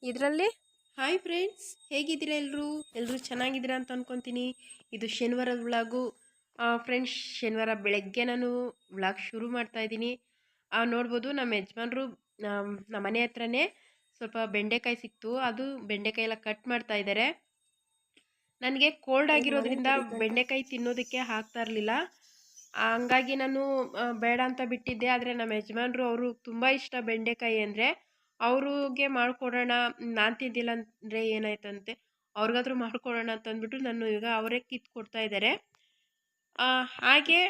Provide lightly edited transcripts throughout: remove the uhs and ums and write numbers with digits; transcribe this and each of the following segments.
ಇದರಲ್ಲಿ hi friends, ಹೇಗಿದ್ದೀರಾ? ಎಲ್ಲರೂ ಚೆನ್ನಾಗಿದ್ದೀರಾ ಅಂತ ಅಂದ್ಕೊತೀನಿ. ಇದು ಶನಿವಾರದ ವ್ಲಾಗು. ಫ್ರೆಂಡ್ಸ್, ಶನಿವಾರ ಬೆಳಗ್ಗೆ ನಾನು ವ್ಲಾಗ್ ಶುರು ಮಾಡ್ತಾ ಇದ್ದೀನಿ. ನೋಡ್ಬೋದು, ನಮ್ಮ ಯಜಮಾನ್ರು ನಮ್ಮ ಮನೆ ಹತ್ರನೇ ಸ್ವಲ್ಪ ಬೆಂಡೆಕಾಯಿ ಸಿಕ್ತು. ಅದು ಬೆಂಡೆಕಾಯಿ ಎಲ್ಲ ಕಟ್ ಮಾಡ್ತಾ ಇದ್ದಾರೆ. ನನಗೆ ಕೋಲ್ಡ್ ಆಗಿರೋದ್ರಿಂದ ಬೆಂಡೆಕಾಯಿ ತಿನ್ನೋದಕ್ಕೆ ಆಗ್ತಾ ಇರಲಿಲ್ಲ. ಹಂಗಾಗಿ ನಾನು ಬೇಡ ಅಂತ ಬಿಟ್ಟಿದ್ದೆ. ಆದರೆ ನಮ್ಮ ಯಜಮಾನ್ರು, ಅವರು ತುಂಬ ಇಷ್ಟ ಬೆಂಡೆಕಾಯಿ ಅಂದರೆ, ಅವ್ರಿಗೆ ಮಾಡಿಕೊಡೋಣ. ನಾನು ತಿಂದಿಲ್ಲ ಅಂದರೆ ಏನಾಯ್ತಂತೆ, ಅವ್ರಿಗಾದ್ರೂ ಮಾಡಿಕೊಡೋಣ ಅಂತಂದ್ಬಿಟ್ಟು ನಾನು ಈಗ ಅವರೇ ಕಿತ್ತು ಕೊಡ್ತಾ ಇದ್ದಾರೆ. ಹಾಗೆ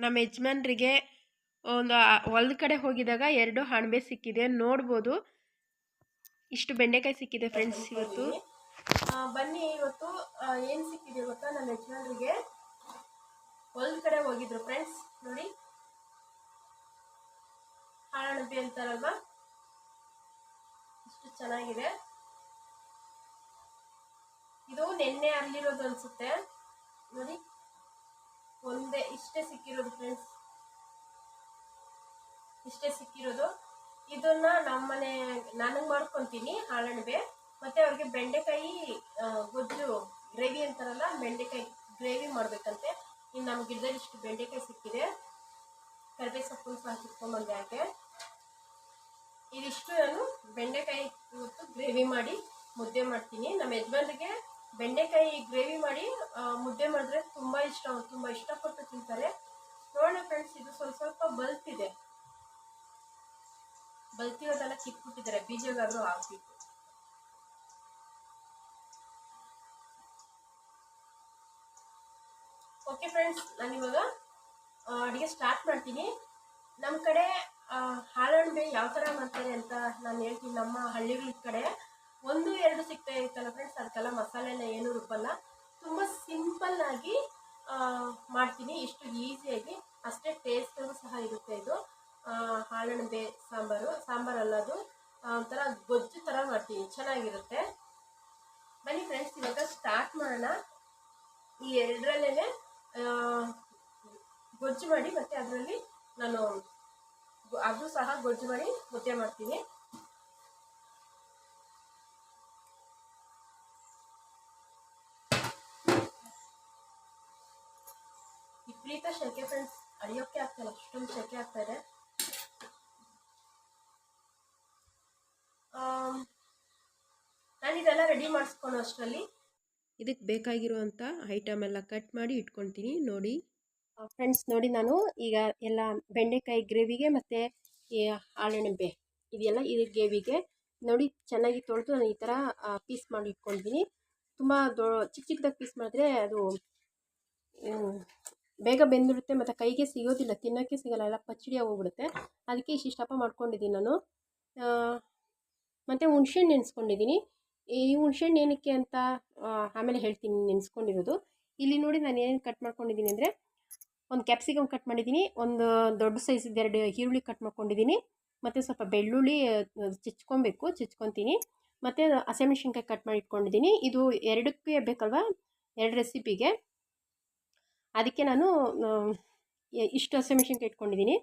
ನಮ್ಮ ಯಜಮಾನ್ರಿಗೆ ಒಂದು ಹೊಲದ ಕಡೆ ಹೋಗಿದಾಗ 2 ಅಣಬೆ ಸಿಕ್ಕಿದೆ. ನೋಡ್ಬೋದು, ಇಷ್ಟು ಬೆಂಡೆಕಾಯಿ ಸಿಕ್ಕಿದೆ ಫ್ರೆಂಡ್ಸ್ ಇವತ್ತು. ಬನ್ನಿ, ಇವತ್ತು ಏನು ಸಿಕ್ಕಿದೆ ಗೊತ್ತಾ? ನಮ್ಮ ಯಜಮಾನ್ರಿಗೆ ಹೊಲದ ಕಡೆ ಹೋಗಿದ್ರು ಫ್ರೆಂಡ್ಸ್. ನೋಡಿ, ಹಾಳಣಬೆ ಅಂತಾರಲ್ವಾ, ಇಷ್ಟು ಚೆನ್ನಾಗಿದೆ. ಇದು ನೆನ್ನೆ ಅಲ್ಲಿರೋದು ಅನ್ಸುತ್ತೆ. ನೋಡಿ, ಇಷ್ಟೇ ಸಿಕ್ಕಿರೋದು ಫ್ರೆಂಡ್ಸ್, ಇಷ್ಟೇ ಸಿಕ್ಕಿರೋದು. ಇದನ್ನ ನಮ್ಮನೆ ನನಗೆ ಮಾಡ್ಕೊತೀನಿ ಹಾಳಣಬೆ. ಮತ್ತೆ ಅವ್ರಿಗೆ ಬೆಂಡೆಕಾಯಿ ಗೊಜ್ಜು ಗ್ರೇವಿ ಅಂತಾರಲ್ಲ, ಬೆಂಡೆಕಾಯಿ ಗ್ರೇವಿ ಮಾಡ್ಬೇಕಂತೆ. ಇನ್ನು ನಮ್ಮ ಗಿಡದಲ್ಲಿ ಇಷ್ಟು ಬೆಂಡೆಕಾಯಿ ಸಿಕ್ಕಿದೆ. ಕರಿಬೇವು ಸೊಪ್ಪು ಸಹ ಕಿತ್ಕೊಂಡ್ಬಂದೆ. ಯಾಕೆ ಇದಿಷ್ಟು ನಾನು ಬೆಂಡೆಕಾಯಿ ಇವತ್ತು ಗ್ರೇವಿ ಮಾಡಿ ಮುದ್ದೆ ಮಾಡ್ತೀನಿ. ನಮ್ಮ ಯಜಮಾನ್ರಿಗೆ ಬೆಂಡೆಕಾಯಿ ಗ್ರೇವಿ ಮಾಡಿ ಮುದ್ದೆ ಮಾಡಿದ್ರೆ ತುಂಬ ಇಷ್ಟ, ತುಂಬ ಇಷ್ಟಪಟ್ಟು ತಿಂತಾರೆ. ನೋಡೋಣ ಫ್ರೆಂಡ್ಸ್, ಇದು ಸ್ವಲ್ಪ ಬಲ್ತಿರೋದೆಲ್ಲ ಕಿತ್ಬಿಟ್ಟಿದ್ದಾರೆ, ಬೀಜಗಾದ್ರೂ ಹಾಕ್ಬಿಟ್ಟು. ಓಕೆ ಫ್ರೆಂಡ್ಸ್, ನಾನಿವಾಗ ಅಡುಗೆ ಸ್ಟಾರ್ಟ್ ಮಾಡ್ತೀನಿ. ನಮ್ಮ ಕಡೆ ಹಾಳಣಬೆ ಯಾವ ಥರ ಮಾಡ್ತಾರೆ ಅಂತ ನಾನು ಹೇಳ್ತೀನಿ. ನಮ್ಮ ಹಳ್ಳಿಗಳ ಕಡೆ 1-2 ಸಿಗ್ತಾ ಇರುತ್ತಲ್ಲ ಫ್ರೆಂಡ್ಸ್, ಅದಕ್ಕೆಲ್ಲ ಮಸಾಲೆನ ಏನೂ ರುಬ್ಬಲ್ಲ. ತುಂಬ ಸಿಂಪಲ್ಲಾಗಿ ಮಾಡ್ತೀನಿ, ಇಷ್ಟು ಈಸಿಯಾಗಿ. ಅಷ್ಟೇ ಟೇಸ್ಟು ಸಹ ಇರುತ್ತೆ. ಇದು ಹಾಳಣಬೆ ಸಾಂಬಾರಲ್ಲ, ಅದು ಒಂಥರ ಗೊಜ್ಜು ಥರ ಮಾಡ್ತೀನಿ, ಚೆನ್ನಾಗಿರುತ್ತೆ. ಬನ್ನಿ ಫ್ರೆಂಡ್ಸ್, ಇವಾಗ ಸ್ಟಾರ್ಟ್ ಮಾಡೋಣ. ಈ 2ರಲ್ಲೇ ಗೊಜ್ಜು ಮಾಡಿ, ಮತ್ತು ಅದರಲ್ಲಿ ನಾನು ಅದು ಸಹ ಗೊಜ್ಜು ಮಾಡಿ ಮುದ್ದೆ ಮಾಡ್ತೀನಿ. ವಿಪರೀತ ಶೆಕೆ ಫ್ರೆಂಡ್ಸ್, ಅಡಿಯೋಕ್ಕೆ ಆಗ್ತಾಯಿಲ್ಲ, ಅಷ್ಟೊಂದು ಶೆಕೆ ಆಗ್ತಾ ಇದೆ. ನಾನಿದೆಲ್ಲ ರೆಡಿ ಮಾಡಿಸ್ಕೊಂಡು ಅಷ್ಟರಲ್ಲಿ ಇದಕ್ಕೆ ಬೇಕಾಗಿರುವಂಥ ಐಟಮ್ ಎಲ್ಲ ಕಟ್ ಮಾಡಿ ಇಟ್ಕೊಳ್ತೀನಿ. ನೋಡಿ ಫ್ರೆಂಡ್ಸ್, ನೋಡಿ, ನಾನು ಈಗ ಎಲ್ಲ ಬೆಂಡೆಕಾಯಿ ಗ್ರೇವಿಗೆ ಮತ್ತು ಈ ಹಾಳಣಬೆ ಇದೆಲ್ಲ ಇದು ಗ್ರೇವಿಗೆ ನೋಡಿ ಚೆನ್ನಾಗಿ ತೊಳೆದು ನಾನು ಈ ಥರ ಪೀಸ್ ಮಾಡಿ ಇಟ್ಕೊಳ್ತೀನಿ. ತುಂಬ ಚಿಕ್ಕ ಚಿಕ್ಕದಾಗಿ ಪೀಸ್ ಮಾಡಿದ್ರೆ ಅದು ಬೇಗ ಬೆಂದಿರುತ್ತೆ, ಮತ್ತು ಕೈಗೆ ಸಿಗೋದಿಲ್ಲ, ತಿನ್ನೋಕ್ಕೆ ಸಿಗೋಲ್ಲ, ಎಲ್ಲ ಪಚ್ಚಡಿಯಾಗಿ ಹೋಗ್ಬಿಡುತ್ತೆ. ಅದಕ್ಕೆ ಇಷ್ಟಪ್ಪ ಮಾಡ್ಕೊಂಡಿದ್ದೀನಿ ನಾನು. ಮತ್ತು ಹುಣ್ಸೆಹಣ್ಣು ನೆನೆಸ್ಕೊಂಡಿದ್ದೀನಿ. ಈ ಹುಣ್ಸೆಹಣ್ಣು ಏನಕ್ಕೆ ಅಂತ ಆಮೇಲೆ ಹೇಳ್ತೀನಿ, ನೆನೆಸ್ಕೊಂಡಿರೋದು. ಇಲ್ಲಿ ನೋಡಿ, ನಾನು ಏನು ಕಟ್ ಮಾಡ್ಕೊಂಡಿದ್ದೀನಿ ಅಂದರೆ, ಒಂದು ಕ್ಯಾಪ್ಸಿಕಮ್ ಕಟ್ ಮಾಡಿದ್ದೀನಿ, ಒಂದು ದೊಡ್ಡ ಸೈಜಿದ್ದು 2 ಈರುಳ್ಳಿ ಕಟ್ ಮಾಡ್ಕೊಂಡಿದ್ದೀನಿ, ಮತ್ತು ಸ್ವಲ್ಪ ಬೆಳ್ಳುಳ್ಳಿ ಚಿಚ್ಕೊತೀನಿ, ಮತ್ತು ಹಸಿಮೆಣ್ಸಿನ್ಕಾಯಿ ಕಟ್ ಮಾಡಿ ಇಟ್ಕೊಂಡಿದ್ದೀನಿ. ಇದು 2ಕ್ಕೆ ಬೇಕಲ್ವ, 2 ರೆಸಿಪಿಗೆ, ಅದಕ್ಕೆ ನಾನು ಇಷ್ಟು ಹಸಿಮೆಣ್ಸಿನ್ಕಾಯಿ ಇಟ್ಕೊಂಡಿದ್ದೀನಿ.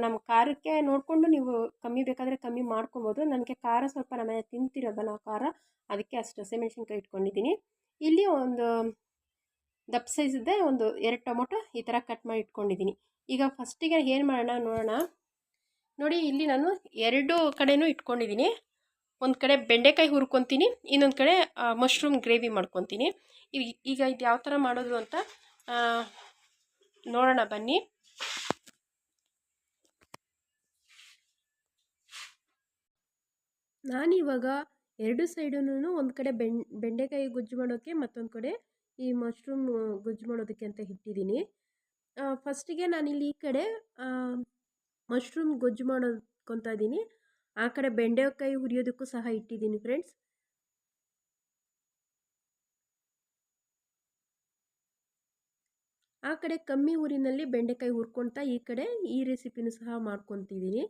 ನಮ್ಮ ಖಾರಕ್ಕೆ ನೋಡಿಕೊಂಡು ನೀವು ಕಮ್ಮಿ ಬೇಕಾದರೆ ಕಮ್ಮಿ ಮಾಡ್ಕೊಬೋದು. ನನಗೆ ಖಾರ ಸ್ವಲ್ಪ ನಮ್ಮ ಮನೆ ತಿಂತಿರೋದು ನಾವು ಖಾರ, ಅದಕ್ಕೆ ಅಷ್ಟು ಹಸಿಮೆಣ್ಸಿನ್ಕಾಯಿ ಇಟ್ಕೊಂಡಿದ್ದೀನಿ. ಇಲ್ಲಿ ಒಂದು ದಪ್ಪ ಸೈಜಿದ್ದೆ ಒಂದು 2 ಟೊಮೊಟೊ ಈ ಥರ ಕಟ್ ಮಾಡಿ ಇಟ್ಕೊಂಡಿದ್ದೀನಿ. ಈಗ ಫಸ್ಟಿಗೆ ಏನು ಮಾಡೋಣ ನೋಡೋಣ. ನೋಡಿ, ಇಲ್ಲಿ ನಾನು 2 ಕಡೆನೂ ಇಟ್ಕೊಂಡಿದ್ದೀನಿ. ಒಂದು ಕಡೆ ಬೆಂಡೆಕಾಯಿ ಹುರ್ಕೊತೀನಿ, ಇನ್ನೊಂದು ಕಡೆ ಮಶ್ರೂಮ್ ಗ್ರೇವಿ ಮಾಡ್ಕೊತೀನಿ. ಈಗ ಇದು ಯಾವ ಥರ ಮಾಡೋದು ಅಂತ ನೋಡೋಣ ಬನ್ನಿ. ನಾನಿವಾಗ 2 ಸೈಡೂ ಒಂದು ಕಡೆ ಬೆಂಡೆಕಾಯಿ ಗೊಜ್ಜು ಮಾಡೋಕ್ಕೆ, ಮತ್ತೊಂದು ಕಡೆ ಈ ಮಶ್ರೂಮ್ ಗೊಜ್ಜು ಮಾಡೋದಕ್ಕೆ ಅಂತ ಇಟ್ಟಿದ್ದೀನಿ. ಫಸ್ಟಿಗೆ ನಾನಿಲ್ಲಿ ಈ ಕಡೆ ಮಶ್ರೂಮ್ ಗೊಜ್ಜು ಮಾಡೋದ್ಕೊತಾ ಇದ್ದೀನಿ, ಆ ಕಡೆ ಬೆಂಡೆಕಾಯಿ ಹುರಿಯೋದಕ್ಕೂ ಸಹ ಇಟ್ಟಿದ್ದೀನಿ ಫ್ರೆಂಡ್ಸ್. ಆ ಕಡೆ ಕಮ್ಮಿ ಊರಿನಲ್ಲಿ ಬೆಂಡೆಕಾಯಿ ಹುರ್ಕೊಳ್ತಾ ಈ ಕಡೆ ಈ ರೆಸಿಪಿನೂ ಸಹ ಮಾಡ್ಕೊತಿದ್ದೀನಿ.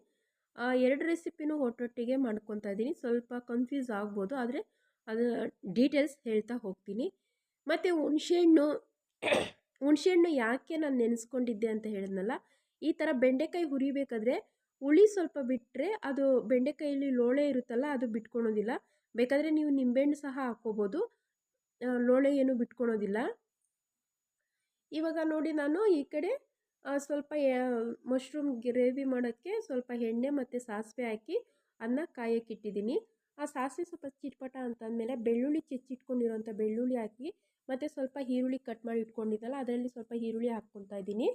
2 ರೆಸಿಪಿನೂ ಒಟ್ಟೊಟ್ಟಿಗೆ ಮಾಡ್ಕೊತಾ ಇದ್ದೀನಿ. ಸ್ವಲ್ಪ ಕನ್ಫ್ಯೂಸ್ ಆಗ್ಬೋದು, ಆದರೆ ಅದು ಡೀಟೇಲ್ಸ್ ಹೇಳ್ತಾ ಹೋಗ್ತೀನಿ. ಮತ್ತು ಹುಣಸೆಹಣ್ಣು ಯಾಕೆ ನಾನು ನೆನೆಸ್ಕೊಂಡಿದ್ದೆ ಅಂತ ಹೇಳಿದ್ನಲ್ಲ, ಈ ಥರ ಬೆಂಡೆಕಾಯಿ ಹುರಿಬೇಕಾದ್ರೆ ಹುಳಿ ಸ್ವಲ್ಪ ಬಿಟ್ಟರೆ ಅದು ಬೆಂಡೆಕಾಯಲ್ಲಿ ಲೋಳೆ ಇರುತ್ತಲ್ಲ ಅದು ಬಿಟ್ಕೊಳೋದಿಲ್ಲ. ಬೇಕಾದರೆ ನೀವು ನಿಂಬೆಹಣ್ಣು ಸಹ ಹಾಕ್ಕೋಬೋದು, ಲೋಳೆ ಏನು ಬಿಟ್ಕೊಳೋದಿಲ್ಲ. ಇವಾಗ ನೋಡಿ ನಾನು ಈ ಕಡೆ ಸ್ವಲ್ಪ ಮಶ್ರೂಮ್ ಗ್ರೇವಿ ಮಾಡೋಕ್ಕೆ ಸ್ವಲ್ಪ ಎಣ್ಣೆ ಮತ್ತು ಸಾಸಿವೆ ಹಾಕಿ ಅದನ್ನ ಕಾಯಕ್ಕಿಟ್ಟಿದ್ದೀನಿ. ಆ ಸಾಸಿವೆ ಸ್ವಲ್ಪ ಚಿಟ್ಪಟ ಅಂತಂದಮೇಲೆ ಬೆಳ್ಳುಳ್ಳಿ ಹೆಚ್ಚಿಟ್ಕೊಂಡಿರೋಂಥ ಬೆಳ್ಳುಳ್ಳಿ ಹಾಕಿ ಮತ್ತು ಸ್ವಲ್ಪ ಈರುಳ್ಳಿ ಕಟ್ ಮಾಡಿ ಇಟ್ಕೊಂಡಿದ್ದಲ್ಲ ಅದರಲ್ಲಿ ಸ್ವಲ್ಪ ಈರುಳ್ಳಿ ಹಾಕ್ಕೊತಾ ಇದ್ದೀನಿ.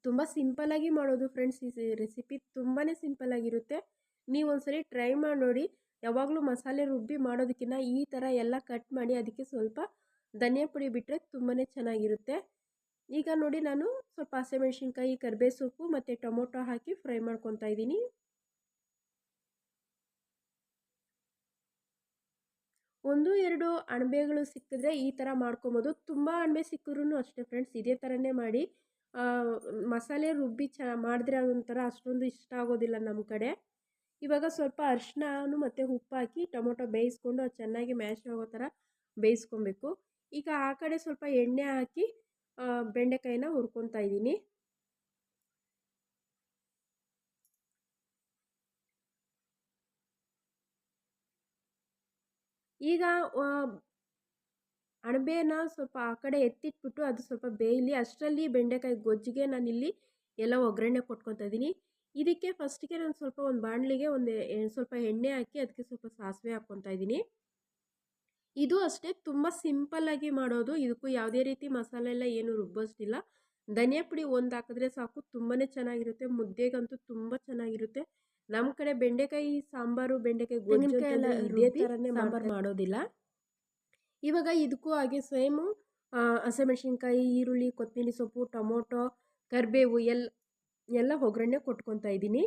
ತುಂಬ ಸಿಂಪಲ್ಲಾಗಿ ಮಾಡೋದು ಫ್ರೆಂಡ್ಸ್, ಈ ರೆಸಿಪಿ ತುಂಬಾ ಸಿಂಪಲ್ಲಾಗಿರುತ್ತೆ. ನೀವು ಒಂದ್ಸರಿ ಟ್ರೈ ಮಾಡಿ ನೋಡಿ. ಯಾವಾಗಲೂ ಮಸಾಲೆ ರುಬ್ಬಿ ಮಾಡೋದಕ್ಕಿಂತ ಈ ಥರ ಎಲ್ಲ ಕಟ್ ಮಾಡಿ ಅದಕ್ಕೆ ಸ್ವಲ್ಪ ಧನಿಯಾ ಪುಡಿ ಬಿಟ್ಟರೆ ತುಂಬಾ ಚೆನ್ನಾಗಿರುತ್ತೆ. ಈಗ ನೋಡಿ ನಾನು ಸ್ವಲ್ಪ ಹಸಿಮೆಣ್ಸಿನ್ಕಾಯಿ, ಕರಿಬೇವು ಸೊಪ್ಪು ಮತ್ತು ಟೊಮೊಟೊ ಹಾಕಿ ಫ್ರೈ ಮಾಡ್ಕೊತಾ ಇದ್ದೀನಿ. ಒಂದು ಎರಡು ಅಣಬೆಗಳು ಸಿಕ್ಕಿದ್ರೆ ಈ ಥರ ಮಾಡ್ಕೊಬೋದು. ತುಂಬ ಅಣಬೆ ಸಿಕ್ಕಿದ್ರೂ ಅಷ್ಟೇ ಫ್ರೆಂಡ್ಸ್, ಇದೇ ಥರನೇ ಮಾಡಿ. ಮಸಾಲೆ ರುಬ್ಬಿ ಮಾಡಿದ್ರೆ ಅದೊಂಥರ ಅಷ್ಟೊಂದು ಇಷ್ಟ ಆಗೋದಿಲ್ಲ ನಮ್ಮ ಕಡೆ. ಇವಾಗ ಸ್ವಲ್ಪ ಅರಿಶಿನ ಮತ್ತು ಉಪ್ಪು ಹಾಕಿ ಟೊಮೊಟೊ ಬೇಯಿಸ್ಕೊಂಡು ಅದು ಚೆನ್ನಾಗಿ ಮ್ಯಾಶ್ ಆಗೋ ಥರ ಬೇಯಿಸ್ಕೊಬೇಕು. ಈಗ ಆ ಕಡೆ ಸ್ವಲ್ಪ ಎಣ್ಣೆ ಹಾಕಿ ಬೆಂಡೆಕಾಯಿನ ಹುರ್ಕೊತಾ ಇದ್ದೀನಿ. ಈಗ ಅಣಬೆನ ಸ್ವಲ್ಪ ಆ ಕಡೆ ಎತ್ತಿಟ್ಬಿಟ್ಟು ಅದು ಸ್ವಲ್ಪ ಬೇಯಲಿ. ಅಷ್ಟರಲ್ಲಿ ಬೆಂಡೆಕಾಯಿ ಗೊಜ್ಜಿಗೆ ನಾನಿಲ್ಲಿ ಎಲ್ಲ ಒಗ್ಗರಣೆ ಕೊಟ್ಕೊತಾ ಇದ್ದೀನಿ. ಇದಕ್ಕೆ ಫಸ್ಟಿಗೆ ನಾನು ಸ್ವಲ್ಪ ಒಂದು ಬಾಣಲಿಗೆ ಸ್ವಲ್ಪ ಎಣ್ಣೆ ಹಾಕಿ ಅದಕ್ಕೆ ಸ್ವಲ್ಪ ಸಾಸಿವೆ ಹಾಕ್ಕೊತಾ ಇದ್ದೀನಿ. ಇದು ಅಷ್ಟೇ ತುಂಬ ಸಿಂಪಲ್ಲಾಗಿ ಮಾಡೋದು. ಇದಕ್ಕೂ ಯಾವುದೇ ರೀತಿ ಮಸಾಲೆ ಎಲ್ಲ ಏನು ರುಬ್ಬೋಷ್ಟಿಲ್ಲ. ಧನಿಯಾ ಪುಡಿ ಒಂದು ಹಾಕಿದ್ರೆ ಸಾಕು, ತುಂಬಾ ಚೆನ್ನಾಗಿರುತ್ತೆ. ಮುದ್ದೆಗಂತೂ ತುಂಬ ಚೆನ್ನಾಗಿರುತ್ತೆ. ನಮ್ಮ ಕಡೆ ಬೆಂಡೆಕಾಯಿ ಸಾಂಬಾರು, ಬೆಂಡೆಕಾಯಿ ಗೊಜ್ಜು ಎಲ್ಲ ಇದೇ ಥರನೇ ಸಾಂಬಾರು ಮಾಡೋದಿಲ್ಲ. ಇವಾಗ ಇದಕ್ಕೂ ಹಾಗೆ ಸೇಮು ಹಸಿಮೆಣ್ಸಿನ್ಕಾಯಿ, ಈರುಳ್ಳಿ, ಕೊತ್ತಂಬರಿ ಸೊಪ್ಪು, ಟೊಮೊಟೊ, ಕರಿಬೇವು ಎಲ್ಲ ಒಗ್ಗರಣೆ ಕೊಟ್ಕೊತಾ ಇದ್ದೀನಿ.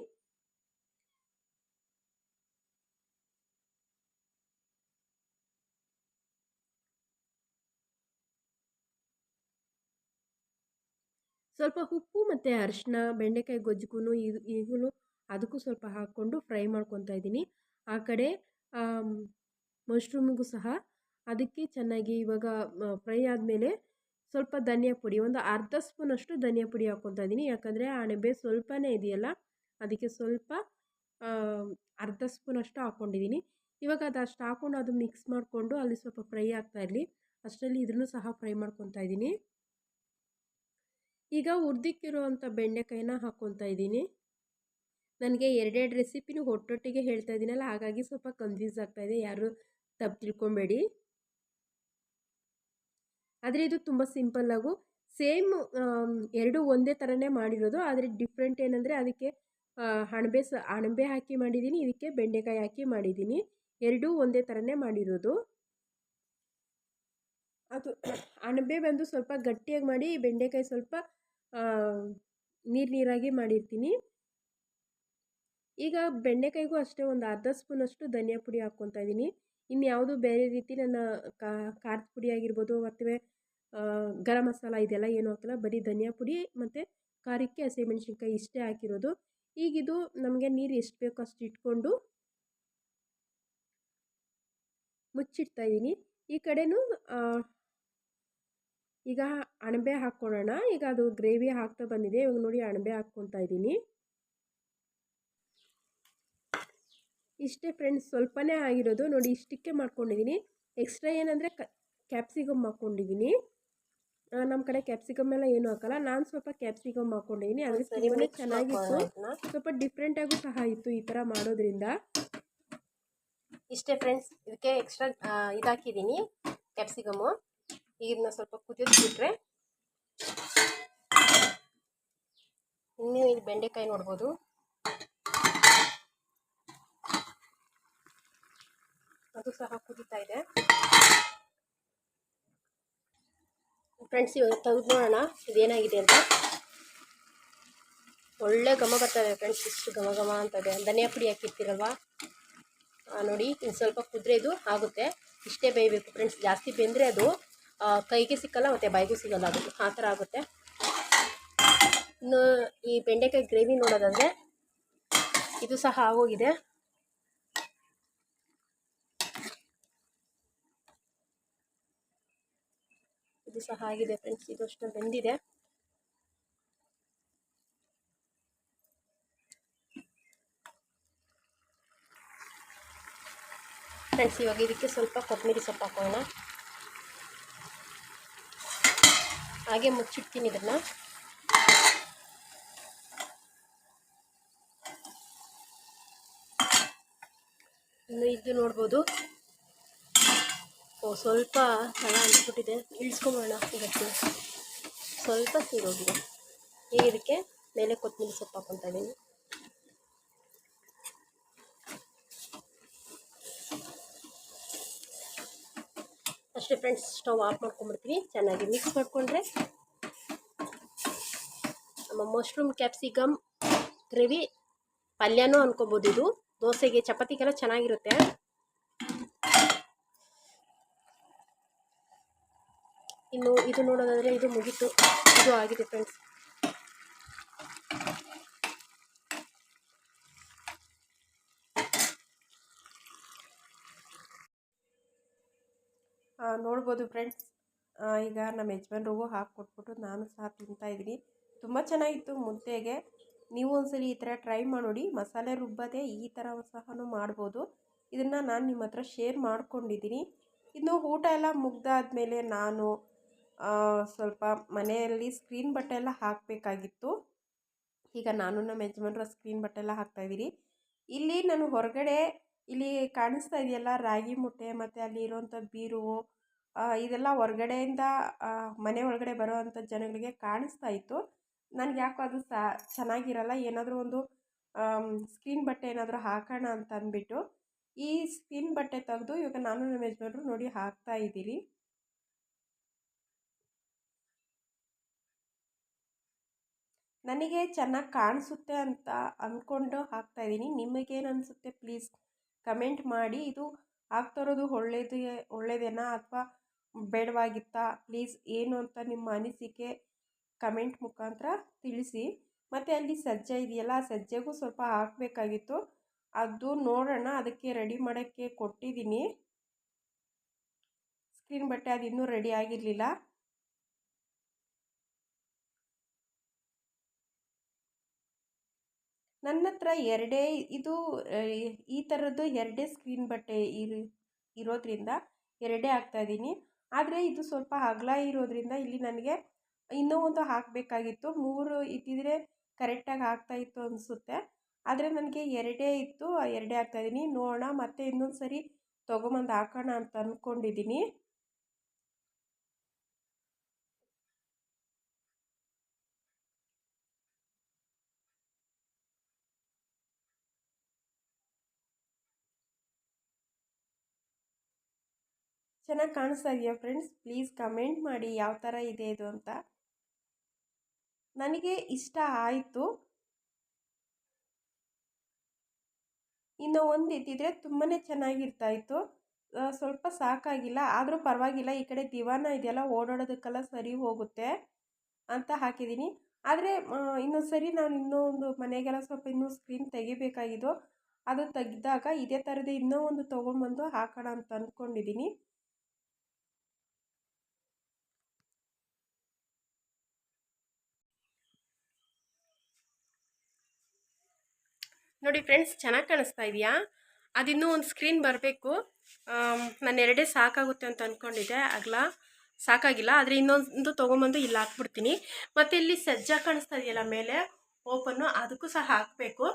ಸ್ವಲ್ಪ ಉಪ್ಪು ಮತ್ತು ಅರಿಶಿನ ಬೆಂಡೆಕಾಯಿ ಗೊಜ್ಜಿಗೂ ಈಗೂ ಅದಕ್ಕೂ ಸ್ವಲ್ಪ ಹಾಕ್ಕೊಂಡು ಫ್ರೈ ಮಾಡ್ಕೊತಾ ಇದ್ದೀನಿ. ಆ ಕಡೆ ಮಶ್ರೂಮಿಗೂ ಸಹ ಅದಕ್ಕೆ ಚೆನ್ನಾಗಿ ಇವಾಗ ಫ್ರೈ ಆದಮೇಲೆ ಸ್ವಲ್ಪ ಧನಿಯಾ ಪುಡಿ, ಒಂದು ಅರ್ಧ ಸ್ಪೂನಷ್ಟು ಧನಿಯಾ ಪುಡಿ ಹಾಕ್ಕೊತಾ ಇದ್ದೀನಿ. ಯಾಕಂದರೆ ಅಣಬೆ ಸ್ವಲ್ಪನೇ ಇದೆಯಲ್ಲ, ಅದಕ್ಕೆ ಸ್ವಲ್ಪ ಅರ್ಧ ಸ್ಪೂನಷ್ಟು ಹಾಕ್ಕೊಂಡಿದ್ದೀನಿ. ಇವಾಗ ಅದು ಅಷ್ಟು ಹಾಕ್ಕೊಂಡು ಅದು ಮಿಕ್ಸ್ ಮಾಡಿಕೊಂಡು ಅಲ್ಲಿ ಸ್ವಲ್ಪ ಫ್ರೈ ಆಗ್ತಾ ಇರಲಿ. ಅಷ್ಟರಲ್ಲಿ ಇದನ್ನು ಸಹ ಫ್ರೈ ಮಾಡ್ಕೊತಾ ಇದ್ದೀನಿ. ಈಗ ಹುರಿದಿಕ್ಕಿರುವಂಥ ಬೆಂಡೆಕಾಯಿನ ಹಾಕ್ಕೊತಾ ಇದ್ದೀನಿ. ನನಗೆ ಎರಡೆರಡು ರೆಸಿಪಿನೂ ಒಟ್ಟೊಟ್ಟಿಗೆ ಹೇಳ್ತಾ ಇದ್ದೀನಲ್ಲ, ಹಾಗಾಗಿ ಸ್ವಲ್ಪ ಕನ್ಫ್ಯೂಸ್ ಆಗ್ತಾಯಿದೆ, ಯಾರು ತಪ್ಪು ತಿಳ್ಕೊಬೇಡಿ. ಆದರೆ ಇದು ತುಂಬ ಸಿಂಪಲ್ಲಾಗು ಸೇಮ್ ಎರಡು ಒಂದೇ ಥರನೇ ಮಾಡಿರೋದು. ಆದರೆ ಡಿಫ್ರೆಂಟ್ ಏನಂದರೆ ಅದಕ್ಕೆ ಅಣಬೆ ಹಾಕಿ ಮಾಡಿದ್ದೀನಿ, ಇದಕ್ಕೆ ಬೆಂಡೆಕಾಯಿ ಹಾಕಿ ಮಾಡಿದ್ದೀನಿ. ಎರಡೂ ಒಂದೇ ಥರನೇ ಮಾಡಿರೋದು. ಅದು ಅಣಬೆ ಬಂದು ಸ್ವಲ್ಪ ಗಟ್ಟಿಯಾಗಿ ಮಾಡಿ, ಬೆಂಡೆಕಾಯಿ ಸ್ವಲ್ಪ ನೀರಾಗಿ ಮಾಡಿರ್ತೀನಿ. ಈಗ ಬೆಂಡೆಕಾಯಿಗೂ ಅಷ್ಟೇ ಒಂದು ಅರ್ಧ ಸ್ಪೂನಷ್ಟು ಧನಿಯಾ ಪುಡಿ ಹಾಕ್ಕೊತಾ ಇದ್ದೀನಿ. ಇನ್ಯಾವುದು ಬೇರೆ ರೀತಿ ನನ್ನ ಖಾರದ ಪುಡಿ ಆಗಿರ್ಬೋದು ಅಥವಾ ಗರಂ ಮಸಾಲ ಇದೆಲ್ಲ ಏನೂ ಹಾಕಲ್ಲ, ಬರೀ ಧನಿಯಾ ಪುಡಿ ಮತ್ತು ಖಾರಕ್ಕೆ ಹಸಿಮೆಣ್ಸಿನ್ಕಾಯಿ ಇಷ್ಟೇ ಹಾಕಿರೋದು. ಈಗಿದು ನಮಗೆ ನೀರು ಎಷ್ಟು ಬೇಕೋ ಅಷ್ಟು ಇಟ್ಕೊಂಡು ಮುಚ್ಚಿಡ್ತಾ ಇದ್ದೀನಿ. ಈ ಕಡೆನೂ ಈಗ ಅಣಬೆ ಹಾಕ್ಕೊಳ್ಳೋಣ. ಈಗ ಅದು ಗ್ರೇವಿ ಹಾಕ್ತಾ ಬಂದಿದೆ. ಇವಾಗ ನೋಡಿ ಅಣಬೆ ಹಾಕ್ಕೊತಾ ಇದ್ದೀನಿ. ಇಷ್ಟೇ ಫ್ರೆಂಡ್ಸ್, ಸ್ವಲ್ಪನೇ ಆಗಿರೋದು ನೋಡಿ, ಇಷ್ಟಕ್ಕೆ ಮಾಡ್ಕೊಂಡಿದ್ದೀನಿ. ಎಕ್ಸ್ಟ್ರಾ ಏನಂದರೆ ಕ್ಯಾಪ್ಸಿಕಮ್ ಹಾಕ್ಕೊಂಡಿದ್ದೀನಿ. ನಮ್ಮ ಕಡೆ ಕ್ಯಾಪ್ಸಿಕಮ್ ಎಲ್ಲ ಏನೂ ಹಾಕಲ್ಲ, ನಾನು ಸ್ವಲ್ಪ ಕ್ಯಾಪ್ಸಿಕಮ್ ಹಾಕ್ಕೊಂಡಿದ್ದೀನಿ. ಆದರೆ ತುಂಬಾ ಚೆನ್ನಾಗಿತ್ತು, ಸ್ವಲ್ಪ ಡಿಫ್ರೆಂಟಾಗೂ ಸಹ ಇತ್ತು ಈ ಥರ ಮಾಡೋದ್ರಿಂದ. ಇಷ್ಟೇ ಫ್ರೆಂಡ್ಸ್, ಇದಕ್ಕೆ ಎಕ್ಸ್ಟ್ರಾ ಇದಾಕಿದ್ದೀನಿ ಕ್ಯಾಪ್ಸಿಕಮ್ಮು. ಇದನ್ನ ಸ್ವಲ್ಪ ಕುದಿಯೋದ್ಬಿಟ್ರೆ ಇನ್ನೂ ಇದು ಬೆಂಡೆಕಾಯಿ ನೋಡ್ಬೋದು, ಅದು ಸಹ ಕುದೀತಾ ಇದೆ. ಫ್ರೆಂಡ್ಸ್, ಇವಾಗ ತೆಗೆದು ನೋಡೋಣ ಇದೇನಾಗಿದೆ ಅಂತ. ಒಳ್ಳೆ ಘಮ ಬರ್ತದೆ ಫ್ರೆಂಡ್ಸ್, ಇಷ್ಟು ಘಮ ಘಮ ಅಂತದೆ. ಧನಿಯಾ ಪುಡಿ ಹಾಕಿರ್ತೀರಲ್ವ, ನೋಡಿ ಇನ್ನು ಸ್ವಲ್ಪ ಕುದ್ರೆ ಇದು ಆಗುತ್ತೆ. ಇಷ್ಟೇ ಬೇಯಬೇಕು ಫ್ರೆಂಡ್ಸ್, ಜಾಸ್ತಿ ಬೆಂದರೆ ಅದು ಕೈಗೆ ಸಿಕ್ಕಲ್ಲ ಮತ್ತು ಬಾಯಿಗೂ ಸಿಗಲ್ಲ, ಅದು ಆ ಥರ ಆಗುತ್ತೆ. ಇನ್ನು ಈ ಬೆಂಡೆಕಾಯಿ ಗ್ರೇವಿ ನೋಡೋದಂದರೆ ಇದು ಸಹ ಆಗೋಗಿದೆ. ಇದು ಸಹ ಆಗಿದೆ ಫ್ರೆಂಡ್ಸ್, ಇದು ಅಷ್ಟು ಬೆಂದಿದೆ. ಫ್ರೆಂಡ್ಸ್, ಇವಾಗ ಇದಕ್ಕೆ ಸ್ವಲ್ಪ ಕೊತ್ತಂಬರಿ ಸೊಪ್ಪು ಹಾಕೋಣ. ಹಾಗೆ ಮುಚ್ಚಿಡ್ತೀನಿ ಇದನ್ನು. ಇನ್ನು ಇದು ನೋಡ್ಬೋದು, ಸ್ವಲ್ಪ ತಳ ಅಂಟ್ಬಿಟ್ಟಿದೆ, ಇಳಿಸ್ಕೊಂಬೋಣ. ಇದಕ್ಕೆ ಸ್ವಲ್ಪ ಸೀರೋಗಿದೆ. ಈಗ ಇದಕ್ಕೆ ಮೇಲೆ ಕೊತ್ತಂಬರಿ ಸೊಪ್ಪು ಹಾಕ್ಕೊತಾ ಇದ್ದೀನಿ. ಅಷ್ಟೇ ಫ್ರೆಂಡ್ಸ್, ಸ್ಟವ್ ಆಫ್ ಮಾಡ್ಕೊಂಡ್ಬಿಡ್ತೀನಿ. ಚೆನ್ನಾಗಿ ಮಿಕ್ಸ್ ಮಾಡಿಕೊಂಡ್ರೆ ನಮ್ಮ ಮಶ್ರೂಮ್ ಕ್ಯಾಪ್ಸಿಕಮ್ ಗ್ರೇವಿ ಪಲ್ಯನೂ ಅನ್ಕೋಬೋದು. ಇದು ದೋಸೆಗೆ ಚಪಾತಿಗೆಲ್ಲ ಚೆನ್ನಾಗಿರುತ್ತೆ. ಇನ್ನು ಇದು ನೋಡೋದಾದರೆ ಇದು ಮುಗೀತು, ಇದು ಆಗಿದೆ ಫ್ರೆಂಡ್ಸ್. ನೋಡ್ಬೋದು ಫ್ರೆಂಡ್ಸ್, ಈಗ ನಮ್ಮ ಯಜಮಾನ್ರಿಗೂ ಹಾಕ್ಕೊಟ್ಬಿಟ್ಟು ನಾನು ಸಹ ತಿಂತಾಯಿದ್ದೀನಿ. ತುಂಬ ಚೆನ್ನಾಗಿತ್ತು ಮುದ್ದೆಗೆ. ನೀವು ಒಂದ್ಸಲಿ ಈ ಥರ ಟ್ರೈ ಮಾಡಿ. ಮಸಾಲೆ ರುಬ್ಬದೆ ಈ ಥರ ಸಹ ಮಾಡ್ಬೋದು. ಇದನ್ನು ನಾನು ನಿಮ್ಮ ಹತ್ರ ಶೇರ್ ಮಾಡ್ಕೊಂಡಿದ್ದೀನಿ. ಇನ್ನು ಊಟ ಎಲ್ಲ ಮುಗ್ದಾದ್ಮೇಲೆ ನಾನು ಸ್ವಲ್ಪ ಮನೆಯಲ್ಲಿ ಸ್ಕ್ರೀನ್ ಬಟ್ಟೆ ಎಲ್ಲ ಹಾಕಬೇಕಾಗಿತ್ತು. ಈಗ ನಾನು ನಮ್ಮ ಯಜಮಾನ್ರ ಸ್ಕ್ರೀನ್ ಬಟ್ಟೆ ಎಲ್ಲ ಹಾಕ್ತಾಯಿದ್ದೀನಿ. ಇಲ್ಲಿ ನಾನು ಹೊರಗಡೆ ಇಲ್ಲಿ ಕಾಣಿಸ್ತಾ ಇದೆಯಲ್ಲ ರಾಗಿ ಮುಟ್ಟೆ ಮತ್ತು ಅಲ್ಲಿ ಇರೋವಂಥ ಬೀರು, ಇದೆಲ್ಲ ಹೊರಗಡೆಯಿಂದ ಮನೆ ಒಳಗಡೆ ಬರೋವಂಥ ಜನಗಳಿಗೆ ಕಾಣಿಸ್ತಾ ಇತ್ತು. ನನಗೆ ಯಾಕೋ ಅದು ಚೆನ್ನಾಗಿರಲ್ಲ, ಏನಾದರೂ ಒಂದು ಸ್ಕ್ರೀನ್ ಬಟ್ಟೆ ಏನಾದರೂ ಹಾಕೋಣ ಅಂತ ಅಂದ್ಬಿಟ್ಟು ಈ ಸ್ಕ್ರೀನ್ ಬಟ್ಟೆ ತೆಗೆದು ಇವಾಗ ನಾನು ನಮ್ಮ ಯಜಮಾನ್ರು ನೋಡಿ ಹಾಕ್ತಾ ಇದ್ದೀರಿ. ನನಗೆ ಚೆನ್ನಾಗಿ ಕಾಣಿಸುತ್ತೆ ಅಂತ ಅಂದ್ಕೊಂಡು ಹಾಕ್ತಾಯಿದ್ದೀನಿ. ನಿಮಗೇನು ಅನಿಸುತ್ತೆ ಪ್ಲೀಸ್ ಕಮೆಂಟ್ ಮಾಡಿ. ಇದು ಹಾಕ್ತಿರೋದು ಒಳ್ಳೆಯದೇನಾ ಅಥವಾ ಬೇಡವಾಗಿತ್ತಾ ಪ್ಲೀಸ್ ಏನು ಅಂತ ನಿಮ್ಮ ಅನಿಸಿಕೆ ಕಮೆಂಟ್ ಮುಖಾಂತರ ತಿಳಿಸಿ. ಮತ್ತು ಅಲ್ಲಿ ಸಜ್ಜೆ ಇದೆಯಲ್ಲ, ಆ ಸಜ್ಜೆಗೂ ಸ್ವಲ್ಪ ಹಾಕಬೇಕಾಗಿತ್ತು. ಅದು ನೋಡೋಣ, ಅದಕ್ಕೆ ರೆಡಿ ಮಾಡೋಕ್ಕೆ ಕೊಟ್ಟಿದ್ದೀನಿ ಸ್ಕ್ರೀನ್ ಬಟ್ಟೆ. ಅದು ಇನ್ನೂ ರೆಡಿ ಆಗಿರಲಿಲ್ಲ. ನನ್ನ ಹತ್ರ ಎರಡೇ ಇದು ಈ ಥರದ್ದು ಎರಡೇ ಸ್ಕ್ರೀನ್ ಬಟ್ಟೆ ಇರೋದ್ರಿಂದ ಎರಡೇ ಹಾಕ್ತಾಯಿದ್ದೀನಿ. ಆದರೆ ಇದು ಸ್ವಲ್ಪ ಅಗಲ ಇರೋದ್ರಿಂದ ಇಲ್ಲಿ ನನಗೆ ಇನ್ನೂ ಒಂದು ಹಾಕಬೇಕಾಗಿತ್ತು. 3 ಇದ್ದಿದ್ರೆ ಕರೆಕ್ಟಾಗಿ ಆಗ್ತಾಯಿತ್ತು ಅನಿಸುತ್ತೆ. ಆದರೆ ನನಗೆ ಎರಡೇ ಇತ್ತು, ಆ ಎರಡೇ ಹಾಕ್ತಾಯಿದ್ದೀನಿ. ನೋಡೋಣ, ಮತ್ತೆ ಇನ್ನೊಂದು ಸರಿ ತೊಗೊಂಬಂದು ಹಾಕೋಣ ಅಂತ ಅಂದ್ಕೊಂಡಿದ್ದೀನಿ. ಚೆನ್ನಾಗಿ ಕಾಣಿಸ್ತಾ ಇದೆಯಾ ಫ್ರೆಂಡ್ಸ್? ಪ್ಲೀಸ್ ಕಮೆಂಟ್ ಮಾಡಿ ಯಾವ ಥರ ಇದೆ ಇದು ಅಂತ. ನನಗೆ ಇಷ್ಟ ಆಯಿತು. ಇನ್ನು ಒಂದು ಇದ್ದಿದ್ರೆ ತುಂಬಾ ಚೆನ್ನಾಗಿರ್ತಾಯಿತ್ತು. ಸ್ವಲ್ಪ ಸಾಕಾಗಿಲ್ಲ, ಆದರೂ ಪರವಾಗಿಲ್ಲ. ಈ ಕಡೆ ದಿವಾನ ಇದೆಯಲ್ಲ, ಓಡಾಡೋದಕ್ಕೆಲ್ಲ ಸರಿ ಹೋಗುತ್ತೆ ಅಂತ ಹಾಕಿದ್ದೀನಿ. ಆದರೆ ಇನ್ನೊಂದು ಸರಿ ನಾನು ಇನ್ನೊಂದು ಮನೆಗೆಲ್ಲ ಸ್ವಲ್ಪ ಇನ್ನೂ ಸ್ಕ್ರೀನ್ ತೆಗಿಬೇಕಾಗಿದ್ದು, ಅದು ತೆಗೆದಾಗ ಇದೇ ಥರದೇ ಇನ್ನೂ ಒಂದು ತೊಗೊಂಡ್ಬಂದು ಹಾಕೋಣ ಅಂತ ಅಂದ್ಕೊಂಡಿದ್ದೀನಿ. ನೋಡಿ ಫ್ರೆಂಡ್ಸ್, ಚೆನ್ನಾಗಿ ಕಾಣಿಸ್ತಾ ಇದೆಯಾ? ಅದಿನ್ನೂ ಒಂದು ಸ್ಕ್ರೀನ್ ಬರಬೇಕು. ನಾನು ಎರಡೇ ಸಾಕಾಗುತ್ತೆ ಅಂತ ಅಂದ್ಕೊಂಡಿದ್ದೆ, ಸಾಕಾಗಿಲ್ಲ. ಆದರೆ ಇನ್ನೊಂದು ತೊಗೊಂಬಂದು ಇಲ್ಲಿ ಹಾಕ್ಬಿಡ್ತೀನಿ. ಮತ್ತು ಇಲ್ಲಿ ಸಜ್ಜಾ ಕಾಣಿಸ್ತಾ ಇದೆಯಲ್ಲ ಮೇಲೆ ಓಪನ್ನು, ಅದಕ್ಕೂ ಸಹ ಹಾಕಬೇಕು.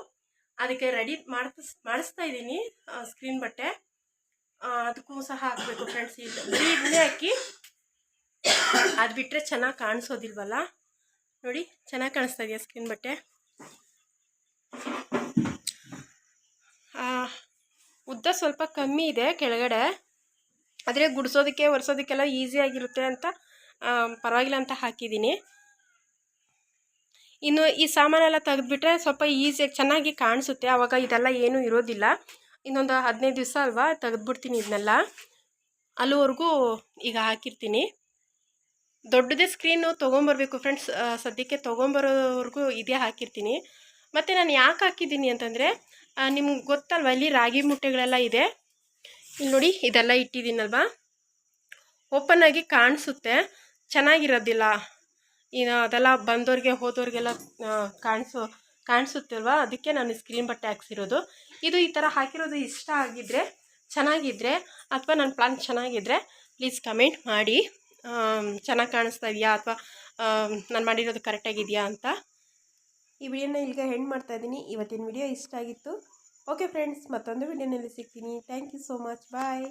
ಅದಕ್ಕೆ ರೆಡಿ ಮಾಡಿಸ್ತಾ ಇದ್ದೀನಿ ಸ್ಕ್ರೀನ್ ಬಟ್ಟೆ. ಅದಕ್ಕೂ ಸಹ ಹಾಕಬೇಕು ಫ್ರೆಂಡ್ಸ್. ಇಲ್ಲಿ ಬರೀ ಇದನ್ನೇ ಹಾಕಿ ಅದು ಬಿಟ್ಟರೆ ಚೆನ್ನಾಗಿ ಕಾಣಿಸೋದಿಲ್ವಲ್ಲ. ನೋಡಿ, ಚೆನ್ನಾಗಿ ಕಾಣಿಸ್ತಾ ಇದೆಯಾ ಸ್ಕ್ರೀನ್ ಬಟ್ಟೆ? ಉದ್ದ ಸ್ವಲ್ಪ ಕಮ್ಮಿ ಇದೆ ಕೆಳಗಡೆ, ಆದರೆ ಗುಡಿಸೋದಕ್ಕೆ ಒರೆಸೋದಕ್ಕೆಲ್ಲ ಈಸಿಯಾಗಿರುತ್ತೆ ಅಂತ ಪರವಾಗಿಲ್ಲ ಅಂತ ಹಾಕಿದ್ದೀನಿ. ಇನ್ನು ಈ ಸಾಮಾನೆಲ್ಲ ತೆಗೆದುಬಿಟ್ರೆ ಸ್ವಲ್ಪ ಈಸಿಯಾಗಿ ಚೆನ್ನಾಗಿ ಕಾಣಿಸುತ್ತೆ. ಆವಾಗ ಇದೆಲ್ಲ ಏನೂ ಇರೋದಿಲ್ಲ. ಇನ್ನೊಂದು 15 ದಿವಸ ಅಲ್ವಾ, ತೆಗೆದುಬಿಡ್ತೀನಿ ಇದನ್ನೆಲ್ಲ. ಅಲ್ಲಿವರೆಗೂ ಈಗ ಹಾಕಿರ್ತೀನಿ. ದೊಡ್ಡದೇ ಸ್ಕ್ರೀನು ತೊಗೊಂಬರ್ಬೇಕು ಫ್ರೆಂಡ್ಸ್. ಸದ್ಯಕ್ಕೆ ತೊಗೊಂಬರೋವರೆಗೂ ಇದೇ ಹಾಕಿರ್ತೀನಿ. ಮತ್ತು ನಾನು ಯಾಕೆ ಹಾಕಿದ್ದೀನಿ ಅಂತಂದರೆ, ನಿಮ್ಗೆ ಗೊತ್ತಲ್ವ, ಇಲ್ಲಿ ರಾಗಿ ಮುಟ್ಟೆಗಳೆಲ್ಲ ಇದೆ. ಇಲ್ಲಿ ನೋಡಿ, ಇದೆಲ್ಲ ಇಟ್ಟಿದ್ದೀನಲ್ವ, ಓಪನ್ ಆಗಿ ಕಾಣಿಸುತ್ತೆ, ಚೆನ್ನಾಗಿರೋದಿಲ್ಲ. ಇನ್ನು ಅದೆಲ್ಲ ಬಂದವ್ರಿಗೆ ಹೋದವ್ರಿಗೆಲ್ಲ ಕಾಣಿಸುತ್ತೆ ಅಲ್ವಾ, ಅದಕ್ಕೆ ನಾನು ಸ್ಕ್ರೀನ್ ಬಟ್ಟೆ ಹಾಕ್ಸಿರೋದು. ಇದು ಈ ಥರ ಹಾಕಿರೋದು ಇಷ್ಟ ಆಗಿದ್ದರೆ ಚೆನ್ನಾಗಿದ್ದರೆ ಅಥವಾ ನನ್ನ ಪ್ಲಾನ್ ಚೆನ್ನಾಗಿದ್ದರೆ ಪ್ಲೀಸ್ ಕಮೆಂಟ್ ಮಾಡಿ. ಚೆನ್ನಾಗಿ ಕಾಣಿಸ್ತಾ ಇದೆಯಾ ಅಥವಾ ನಾನು ಮಾಡಿರೋದು ಕರೆಕ್ಟಾಗಿದೆಯಾ ಅಂತ. ಈ ವಿಡಿಯೋನ ಇಲ್ಲಿಗೆ ಎಂಡ್ ಮಾಡ್ತಾಯಿದ್ದೀನಿ. ಇವತ್ತಿನ ವಿಡಿಯೋ ಇಷ್ಟ ಆಗಿತ್ತು. ಓಕೆ ಫ್ರೆಂಡ್ಸ್, ಮತ್ತೊಂದು ವಿಡಿಯೋನಲ್ಲಿ ಸಿಗ್ತೀನಿ. Thank you so much. Bye.